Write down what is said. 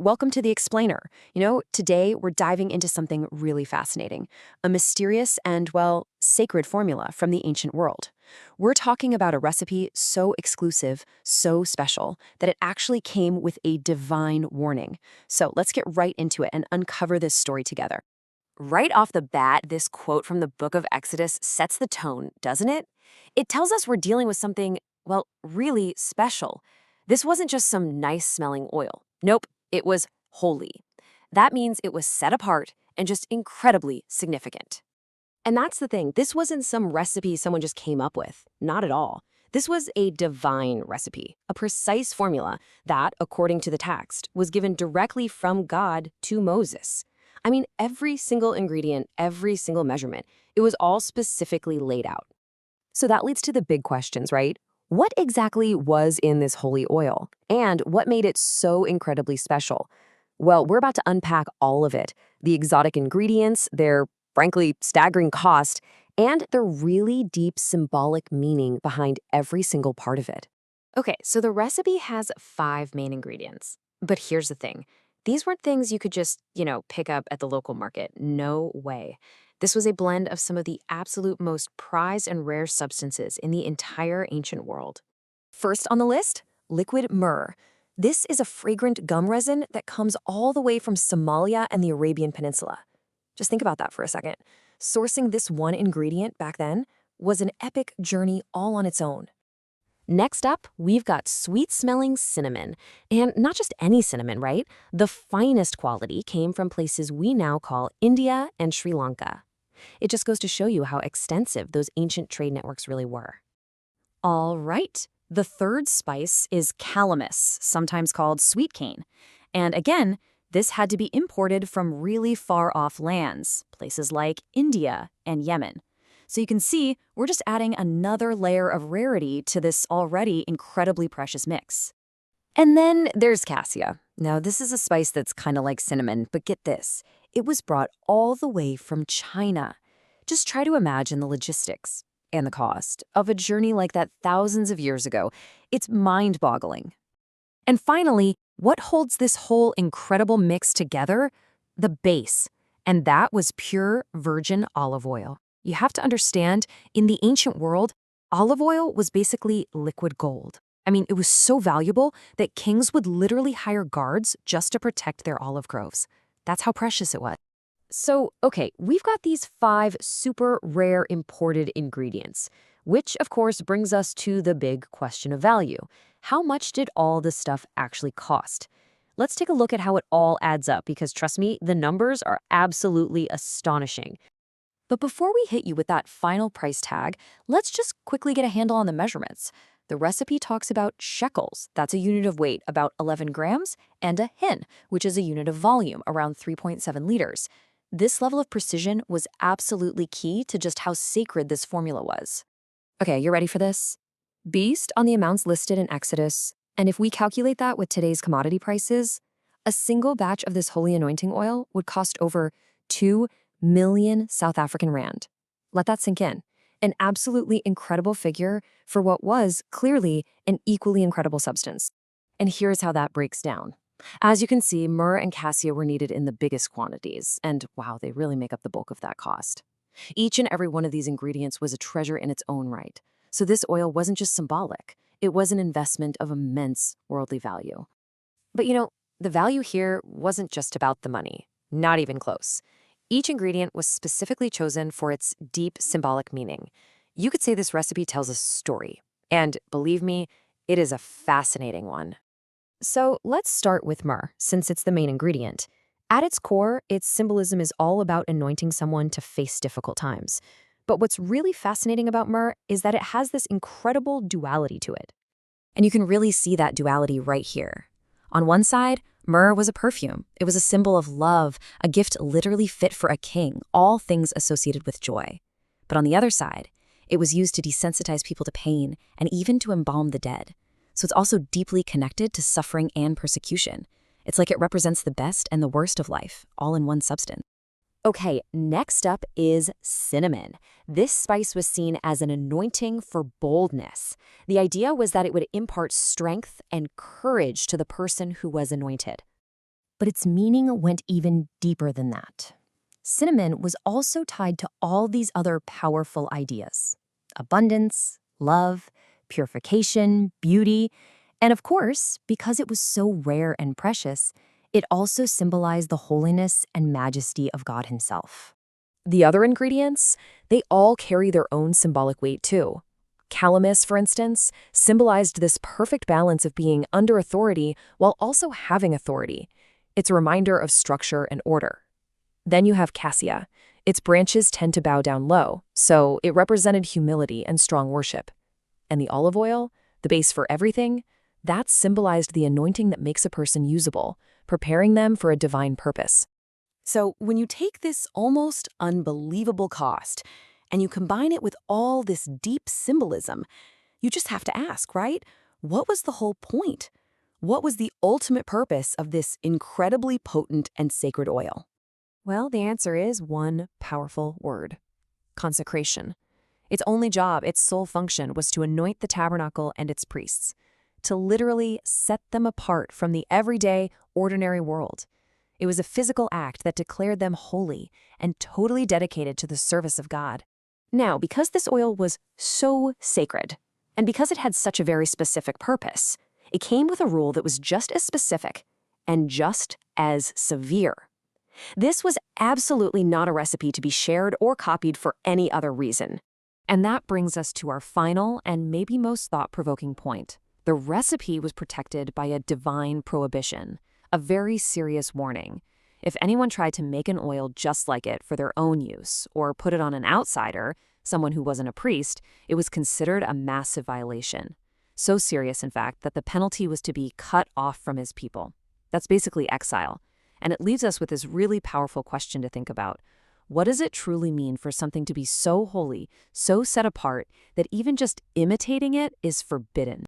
welcome to The Explainer. Today we're diving into something really fascinating, a mysterious and, well, sacred formula from the ancient world. We're talking about a recipe so exclusive, so special, that it actually came with a divine warning. So let's get right into it and uncover this story together. Right off the bat, this quote from the book of Exodus sets the tone, doesn't it? It tells us we're dealing with something, well, really special. This wasn't just some nice-smelling oil. Nope, it was holy. That means it was set apart and just incredibly significant. And that's the thing. This wasn't some recipe someone just came up with. Not at all. This was a divine recipe, a precise formula that, according to the text, was given directly from God to Moses. I mean, every single ingredient, every single measurement, it was all specifically laid out. So that leads to the big questions, right? What exactly was in this holy oil? And what made it so incredibly special? Well, we're about to unpack all of it. The exotic ingredients, their, frankly, staggering cost, and the really deep symbolic meaning behind every single part of it. Okay, so the recipe has 5 main ingredients. But here's the thing. These weren't things you could just, pick up at the local market. No way. This was a blend of some of the absolute most prized and rare substances in the entire ancient world. First on the list, liquid myrrh. This is a fragrant gum resin that comes all the way from Somalia and the Arabian Peninsula. Just think about that for a second. Sourcing this one ingredient back then was an epic journey all on its own. Next up, we've got sweet-smelling cinnamon. And not just any cinnamon, right? The finest quality came from places we now call India and Sri Lanka. It just goes to show you how extensive those ancient trade networks really were. All right, the third spice is calamus, sometimes called sweet cane. And again, this had to be imported from really far-off lands, places like India and Yemen. So you can see, we're just adding another layer of rarity to this already incredibly precious mix. And then there's cassia. Now, this is a spice that's kind of like cinnamon, but get this. It was brought all the way from China. Just try to imagine the logistics and the cost of a journey like that thousands of years ago. It's mind-boggling. And finally, what holds this whole incredible mix together? The base. And that was pure virgin olive oil. You have to understand, in the ancient world, olive oil was basically liquid gold. I mean, it was so valuable that kings would literally hire guards just to protect their olive groves. That's how precious it was. So, okay, we've got these 5 super rare imported ingredients, which, of course, brings us to the big question of value. How much did all this stuff actually cost? Let's take a look at how it all adds up, because trust me, the numbers are absolutely astonishing. But before we hit you with that final price tag, let's just quickly get a handle on the measurements. The recipe talks about shekels, that's a unit of weight, about 11 grams, and a hin, which is a unit of volume, around 3.7 liters. This level of precision was absolutely key to just how sacred this formula was. Okay, you ready for this? Based on the amounts listed in Exodus, and if we calculate that with today's commodity prices, a single batch of this holy anointing oil would cost over 2 million South African rand. Let that sink in. An absolutely incredible figure for what was clearly an equally incredible substance. And here's how that breaks down. As you can see, myrrh and cassia were needed in the biggest quantities, and wow, they really make up the bulk of that cost. Each and every one of these ingredients was a treasure in its own right. So this oil wasn't just symbolic, it was an investment of immense worldly value. But the value here wasn't just about the money, not even close. Each ingredient was specifically chosen for its deep symbolic meaning. You could say this recipe tells a story, and believe me, it is a fascinating one. So let's start with myrrh, since it's the main ingredient. At its core, its symbolism is all about anointing someone to face difficult times. But what's really fascinating about myrrh is that it has this incredible duality to it. And you can really see that duality right here. On one side, myrrh was a perfume. It was a symbol of love, a gift literally fit for a king, all things associated with joy. But on the other side, it was used to desensitize people to pain and even to embalm the dead. So it's also deeply connected to suffering and persecution. It's like it represents the best and the worst of life, all in one substance. Okay, next up is cinnamon. This spice was seen as an anointing for boldness. The idea was that it would impart strength and courage to the person who was anointed. But its meaning went even deeper than that. Cinnamon was also tied to all these other powerful ideas: abundance, love, purification, beauty, and of course, because it was so rare and precious, it also symbolized the holiness and majesty of God Himself. The other ingredients, they all carry their own symbolic weight too. Calamus, for instance, symbolized this perfect balance of being under authority while also having authority. It's a reminder of structure and order. Then you have cassia. Its branches tend to bow down low, so it represented humility and strong worship. And the olive oil, the base for everything, that symbolized the anointing that makes a person usable, preparing them for a divine purpose. So when you take this almost unbelievable cost and you combine it with all this deep symbolism, you just have to ask, right? What was the whole point? What was the ultimate purpose of this incredibly potent and sacred oil? Well, the answer is one powerful word: consecration. Its only job, its sole function, was to anoint the tabernacle and its priests, to literally set them apart from the everyday, ordinary world. It was a physical act that declared them holy and totally dedicated to the service of God. Now, because this oil was so sacred, and because it had such a very specific purpose, it came with a rule that was just as specific and just as severe. This was absolutely not a recipe to be shared or copied for any other reason. And that brings us to our final and maybe most thought-provoking point. The recipe was protected by a divine prohibition, a very serious warning. If anyone tried to make an oil just like it for their own use, or put it on an outsider, someone who wasn't a priest, it was considered a massive violation. So serious, in fact, that the penalty was to be cut off from his people. That's basically exile. And it leaves us with this really powerful question to think about. What does it truly mean for something to be so holy, so set apart, that even just imitating it is forbidden?